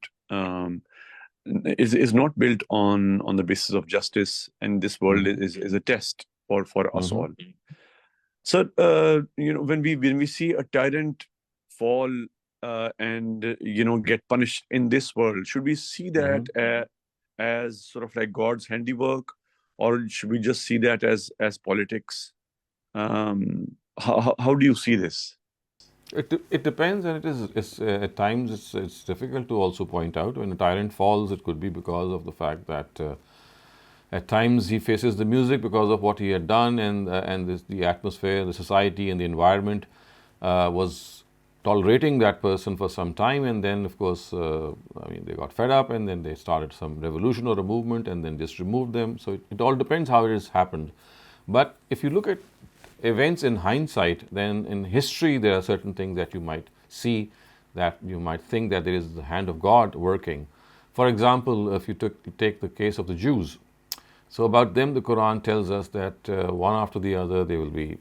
[SPEAKER 5] is not built on the basis of justice, and this world is a test for us all. So, when we see a tyrant fall and get punished in this world, should we see that as sort of like God's handiwork, or should we just see that as politics? How do you see this?
[SPEAKER 1] It depends, and it's at times it's difficult to also point out. When a tyrant falls, it could be because of the fact that at times he faces the music because of what he had done, and the atmosphere, the society, and the environment was tolerating that person for some time, and then of course they got fed up, and then they started some revolution or a movement, and then just removed them. So it all depends how it has happened. But if you look at events in hindsight, then in history there are certain things that you might see, that you might think that there is the hand of God working. For example, if you take the case of the Jews, so about them the Quran tells us that one after the other they'll be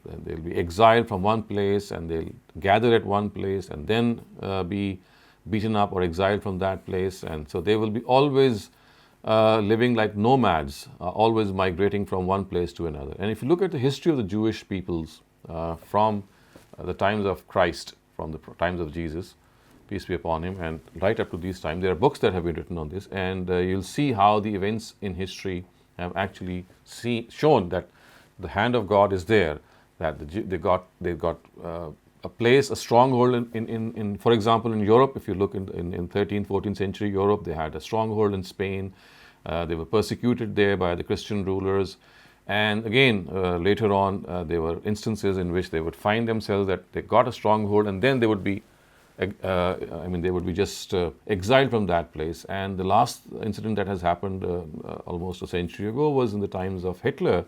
[SPEAKER 1] exiled from one place, and they'll gather at one place, and then be beaten up or exiled from that place, and so they will be always living like nomads, always migrating from one place to another. And if you look at the history of the Jewish peoples from the times of Christ, from the times of Jesus, peace be upon him, and right up to these times, there are books that have been written on this, and you'll see how the events in history have actually shown that the hand of God is there, that they got a place, a stronghold in for example, in Europe. If you look in 13th, 14th century Europe, they had a stronghold in Spain. They were persecuted there by the Christian rulers. And again, later on, there were instances in which they would find themselves that they got a stronghold, and then they would be just exiled from that place. And the last incident that has happened almost a century ago was in the times of Hitler,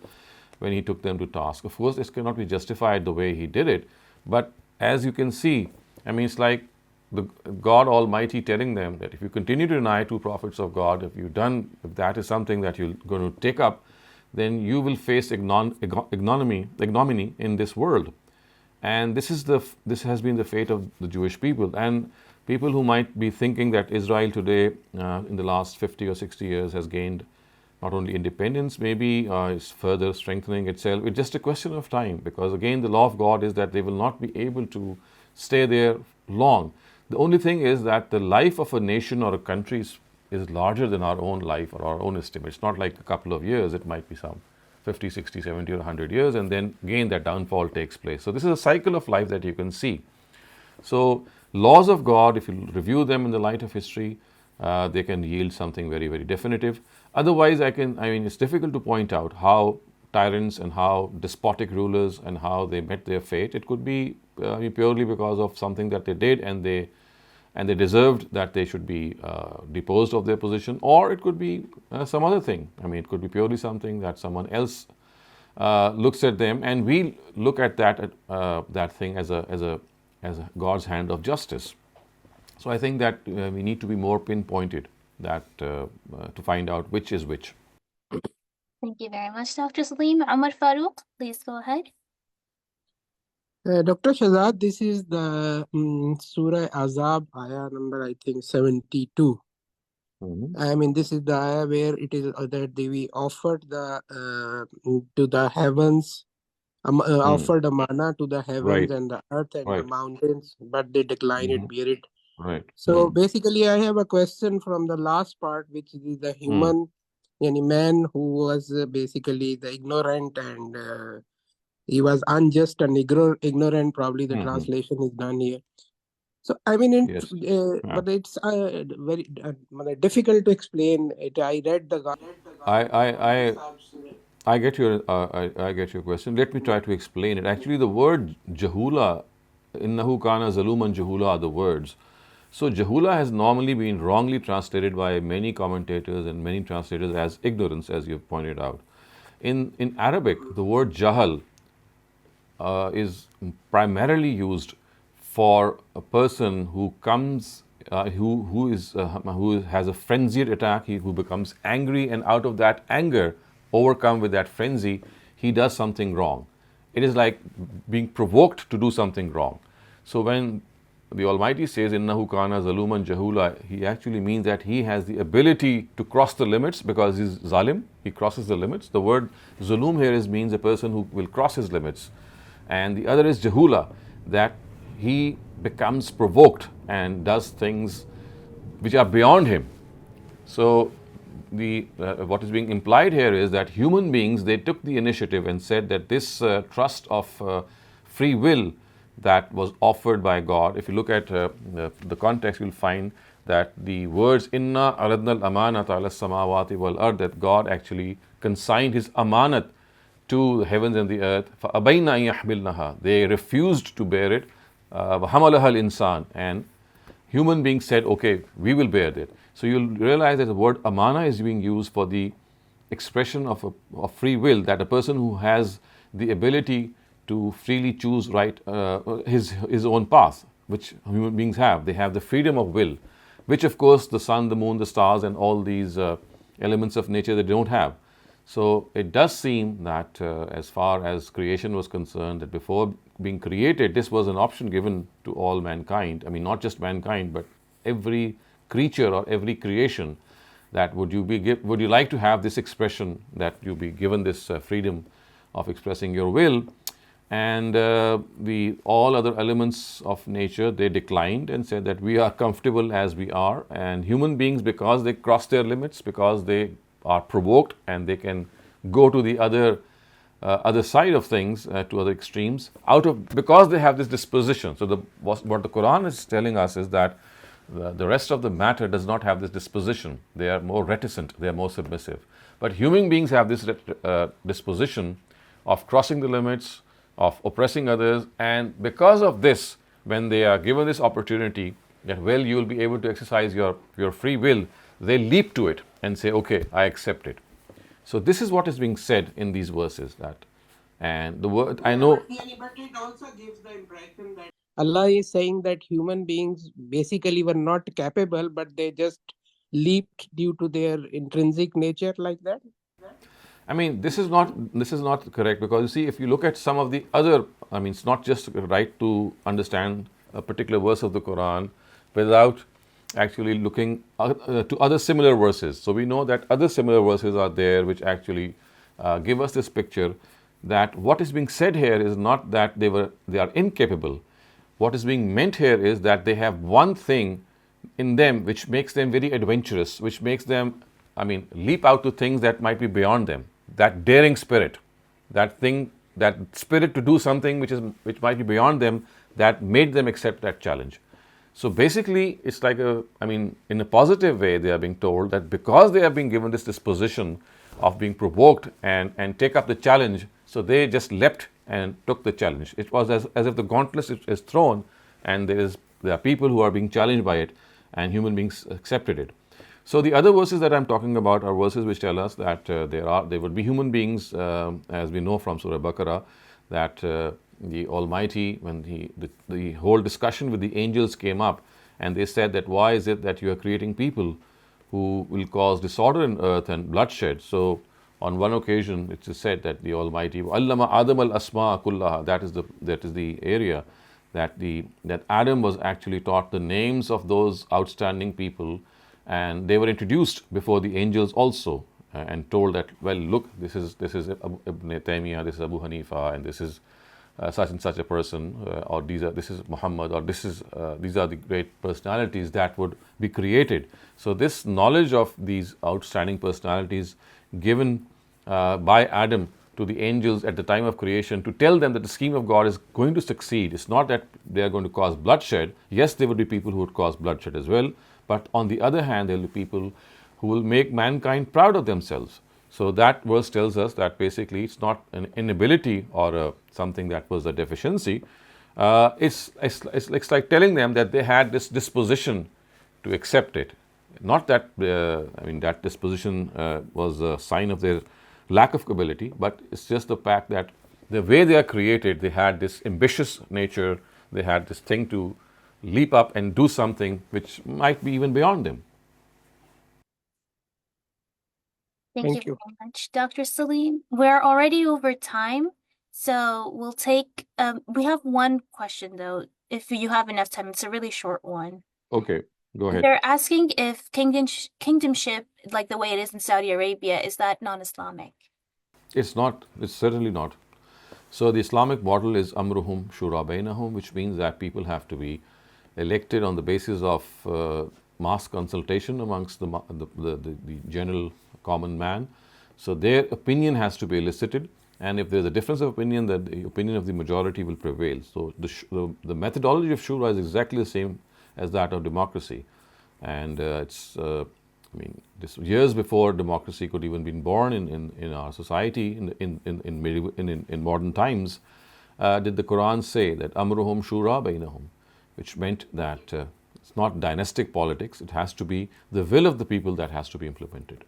[SPEAKER 1] when he took them to task. Of course, this cannot be justified the way he did it, but as you can see, it's like the God Almighty telling them that if you continue to deny 2 prophets of God, if that is something that you're going to take up, then you will face ignominy in this world. And this has been the fate of the Jewish people. And people who might be thinking that Israel today, in the last 50 or 60 years, has gained not only independence, maybe is further strengthening itself. It's just a question of time, because again, the law of God is that they will not be able to stay there long. The only thing is that the life of a nation or a country is larger than our own life or our own estimate. It's not like a couple of years. It might be some 50, 60, 70 or 100 years, and then again that downfall takes place. So this is a cycle of life that you can see. So laws of God, if you review them in the light of history, they can yield something very, very definitive. Otherwise, it's difficult to point out how tyrants and how despotic rulers and how they met their fate. It could be purely because of something that they did, and they deserved that they should be deposed of their position, or it could be some other thing. It could be purely something that someone else looks at them, and we look at that thing as a God's hand of justice. So I think that we need to be more pinpointed that to find out which is which.
[SPEAKER 2] Thank you very much, Dr. Saleem. Umar Farooq, please go ahead.
[SPEAKER 4] Dr. Shehzad, this is the Surah Azab, ayah number, I think, 72. This is the ayah where it is that we offered to the heavens, offered a manna to the heavens
[SPEAKER 1] Right.
[SPEAKER 4] and the earth and the
[SPEAKER 1] Right.
[SPEAKER 4] mountains, but they declined it, bear it.
[SPEAKER 1] Right.
[SPEAKER 4] So basically, I have a question from the last part, which is the human, any man who was basically the ignorant, and he was unjust and ignorant. Probably the translation is done here. So
[SPEAKER 1] Yes.
[SPEAKER 4] but it's very difficult to explain it. I read the.
[SPEAKER 1] I get your question. Let me try to explain it. Actually, the word jahula, innahu kana zaluman jahula, are the words. So jahula has normally been wrongly translated by many commentators and many translators as ignorance, as you've pointed out. In Arabic, the word jahal is primarily used for a person who comes, who has a frenzied attack, who becomes angry, and out of that anger, overcome with that frenzy, he does something wrong. It is like being provoked to do something wrong. So when the Almighty says, Innahu kana zaluman jahula, he actually means that he has the ability to cross the limits because he's zalim, he crosses the limits. The word zulum here means a person who will cross his limits. And the other is jahula, that he becomes provoked and does things which are beyond him. So what is being implied here is that human beings, they took the initiative and said that this trust of free will that was offered by God, if you look at the context, you'll find that the words inna aradna al-amanata ala samawati wal ard, that God actually consigned his amanat to the heavens and the earth. فَأَبَيْنَا أَن يَحْمِلْنَهَا, they refused to bear it. وَحَمَلَهَا الْإِنسَانِ, and human beings said, okay, we will bear it. So you'll realize that the word amana is being used for the expression of free will, that a person who has the ability to freely choose his own path, which human beings have. They have the freedom of will, which of course the sun, the moon, the stars, and all these elements of nature, they don't have. So it does seem that as far as creation was concerned, that before being created, this was an option given to all mankind. Not just mankind, but every creature or every creation, that would you like to have this expression, that you be given this freedom of expressing your will. And all other elements of nature, they declined and said that we are comfortable as we are. And human beings, because they cross their limits, because they are provoked and they can go to the other side of things, to other extremes, because they have this disposition. So what the Qur'an is telling us is that the rest of the matter does not have this disposition. They are more reticent, they are more submissive. But human beings have this disposition of crossing the limits, of oppressing others, and because of this, when they are given this opportunity that, well, you will be able to exercise your free will, they leap to it and say, okay, I accept it. So this is what is being said in these verses, and the word, I know.
[SPEAKER 4] But it also gives the impression that Allah is saying that human beings basically were not capable, but they just leaped due to their intrinsic nature, like that.
[SPEAKER 1] This is not correct, because you see, if you look at some of the other, it's not just right to understand a particular verse of the Quran without actually looking to other similar verses. So we know that other similar verses are there which actually give us this picture that what is being said here is not that they are incapable. What is being meant here is that they have one thing in them which makes them very adventurous, which makes them, leap out to things that might be beyond them. That daring spirit, that spirit to do something which might be beyond them, that made them accept that challenge. So basically, it's like in a positive way, they are being told that because they have been given this disposition of being provoked and take up the challenge, so they just leapt and took the challenge. It was as if the gauntlet is thrown, and there are people who are being challenged by it, and human beings accepted it. So the other verses that I'm talking about are verses which tell us that there would be human beings, as we know from Surah Baqarah, that the Almighty, when the whole discussion with the angels came up, and they said that why is it that you are creating people who will cause disorder in earth and bloodshed? So on one occasion it is said that the Almighty, Allama Adam al Asma kullaha, that is the area that Adam was actually taught the names of those outstanding people, and they were introduced before the angels also, and told that, well, look, this is Ibn Taymiyyah, this is Abu Hanifa, and this is such and such a person, or this is Muhammad, or these are the great personalities that would be created. So this knowledge of these outstanding personalities given by Adam to the angels at the time of creation, to tell them that the scheme of God is going to succeed. It's not that they are going to cause bloodshed. Yes, there would be people who would cause bloodshed as well, but on the other hand, there will be people who will make mankind proud of themselves. So that verse tells us that basically it's not an inability or something that was a deficiency. It's like telling them that they had this disposition to accept it. Not that that disposition was a sign of their lack of ability, but it's just the fact that the way they are created, they had this ambitious nature, they had this thing to leap up and do something which might be even beyond them.
[SPEAKER 2] Thank you very much, Dr. Saleem. We're already over time, so we'll take, we have one question though, if you have enough time. It's a really short one.
[SPEAKER 1] Okay, go ahead.
[SPEAKER 2] They're asking if kingdomship, like the way it is in Saudi Arabia, is that non-Islamic?
[SPEAKER 1] It's not. It's certainly not. So the Islamic model is amruhum shura bainahum, which means that people have to be elected on the basis of mass consultation amongst the general common man. So their opinion has to be elicited, and if there's a difference of opinion, that the opinion of the majority will prevail. So the methodology of shura is exactly the same as that of democracy, and this years before democracy could even been born in our society in modern times, did the Qur'an say that amruhum shura bainahum, which meant that it's not dynastic politics, it has to be the will of the people that has to be implemented.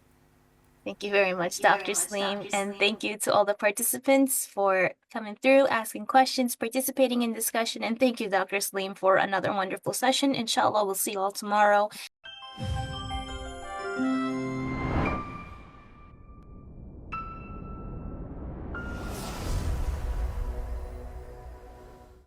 [SPEAKER 2] Thank you very much, Dr. Saleem, and thank you to all the participants for coming through, asking questions, participating in discussion, and thank you, Dr. Saleem, for another wonderful session. Inshallah, we'll see you all tomorrow.